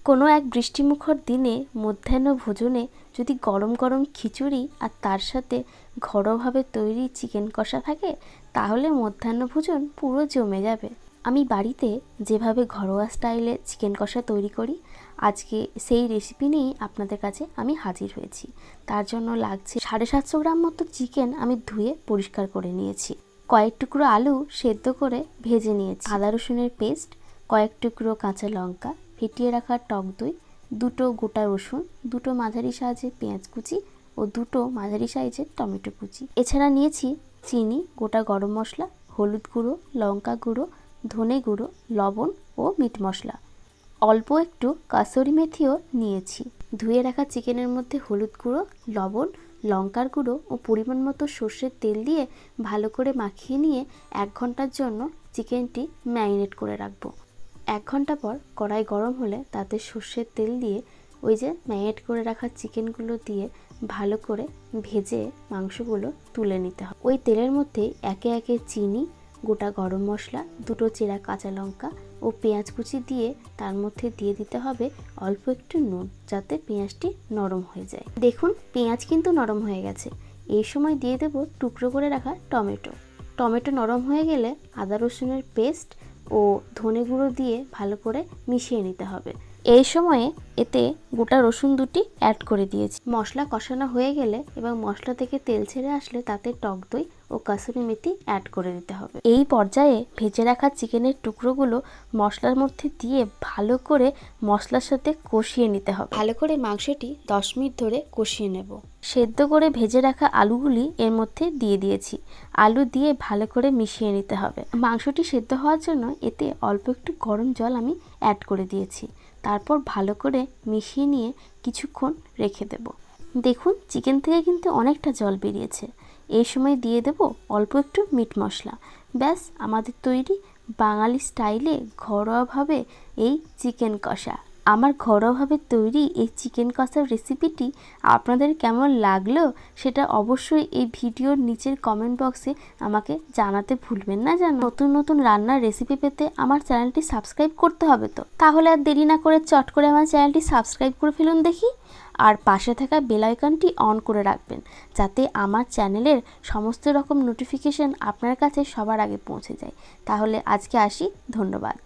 কোনো এক বৃষ্টিমুখর দিনে মধ্যাহ্ন ভোজনে যদি গরম গরম খিচুড়ি আর তার সাথে ঘরোয়াভাবে তৈরি চিকেন কষা থাকে, তাহলে মধ্যাহ্ন ভোজন পুরো জমে যাবে। আমি বাড়িতে যেভাবে ঘরোয়া স্টাইলে চিকেন কষা তৈরি করি, আজকে সেই রেসিপি নিয়েই আপনাদের কাছে আমি হাজির হয়েছি। তার জন্য লাগছে 750 গ্রাম মতো চিকেন আমি ধুয়ে পরিষ্কার করে নিয়েছি। কয়েক টুকরো আলু সেদ্ধ করে ভেজে নিয়েছি। আদা রসুনের পেস্ট, কয়েক টুকরো কাঁচা লঙ্কা, ফেটিয়ে রাখা টক দই, দুটো গোটা রসুন, দুটো মাঝারি সাইজের পেঁয়াজ কুচি ও দুটো মাঝারি সাইজের টমেটো কুচি। এছাড়া নিয়েছি চিনি, গোটা গরম মশলা, হলুদ গুঁড়ো, লঙ্কা গুঁড়ো, ধনে গুঁড়ো, লবণ ও মিট মশলা। অল্প একটু কাসুরি মেথিও নিয়েছি। ধুয়ে রাখা চিকেনের মধ্যে হলুদ গুঁড়ো, লবণ, লঙ্কার গুঁড়ো ও পরিমাণ মতো সর্ষের তেল দিয়ে ভালো করে মাখিয়ে নিয়ে 1 ঘন্টার জন্য চিকেনটি ম্যারিনেট করে রাখবো। 1 ঘন্টা পর কড়াই গরম হলে তাতে সর্ষের তেল দিয়ে ওই যে ম্যারিনেট করে রাখা চিকেনগুলো দিয়ে ভালো করে ভেজে মাংসগুলো তুলে নিতে হবে। ওই তেলের মধ্যে একে একে চিনি, গোটা গরম মশলা, দুটো চেরা কাঁচা লঙ্কা ও পেঁয়াজ কুচি দিয়ে তার মধ্যে দিয়ে দিতে হবে অল্প একটু নুন, যাতে পেঁয়াজটি নরম হয়ে যায়। দেখুন, পেঁয়াজ কিন্তু নরম হয়ে গেছে। এই সময় দিয়ে দেব টুকরো করে রাখা টমেটো নরম হয়ে গেলে আদা রসুনের পেস্ট ও ধনে গুঁড়ো দিয়ে ভালো করে মিশিয়ে নিতে হবে। এই সময়ে এতে গোটা রসুন দুটি অ্যাড করে দিয়েছি। মশলা কষানো হয়ে গেলে এবং মশলা থেকে তেল ছেড়ে আসলে তাতে টক দই ও কাসুরি মেথি অ্যাড করে দিতে হবে। এই পর্যায়ে ভেজে রাখা চিকেনের টুকরোগুলো মশলার মধ্যে দিয়ে ভালো করে মশলার সাথে কষিয়ে নিতে হবে। ভালো করে মাংসটি 10 মিনিট ধরে কষিয়ে নেব। সেদ্ধ করে ভেজে রাখা আলুগুলি এর মধ্যে দিয়ে দিয়েছি। আলু দিয়ে ভালো করে মিশিয়ে নিতে হবে। মাংসটি সেদ্ধ হওয়ার জন্য এতে অল্প একটু গরম জল আমি অ্যাড করে দিয়েছি। তারপর ভালো করে মিশিয়ে নিয়ে কিছুক্ষণ রেখে দেব। দেখুন, চিকেন থেকে কিন্তু অনেকটা জল বেরিয়েছে। এই সময় দিয়ে দেব অল্প একটু মিট মশলা। ব্যাস, আমাদের তৈরি বাঙালি স্টাইলে ঘরোয়াভাবে এই চিকেন কষা। আমার ঘরোয়াভাবে তৈরি এই চিকেন কষার রেসিপিটি আপনাদের কেমন লাগলো সেটা অবশ্যই এই ভিডিওর নিচের কমেন্ট বক্সে আমাকে জানাতে ভুলবেন না। নতুন নতুন রান্নার রেসিপি পেতে আমার চ্যানেলটি সাবস্ক্রাইব করতে হবে তো। তাহলে আর দেরি না করে চট করে আমার চ্যানেলটি সাবস্ক্রাইব করে ফেলুন দেখি। আর পাশে থাকা বেল আইকনটি অন করে রাখবেন, যাতে আমার চ্যানেলের সমস্ত রকম নোটিফিকেশন আপনার কাছে সবার আগে পৌঁছে যায়। তাহলে আজকে আসি, ধন্যবাদ।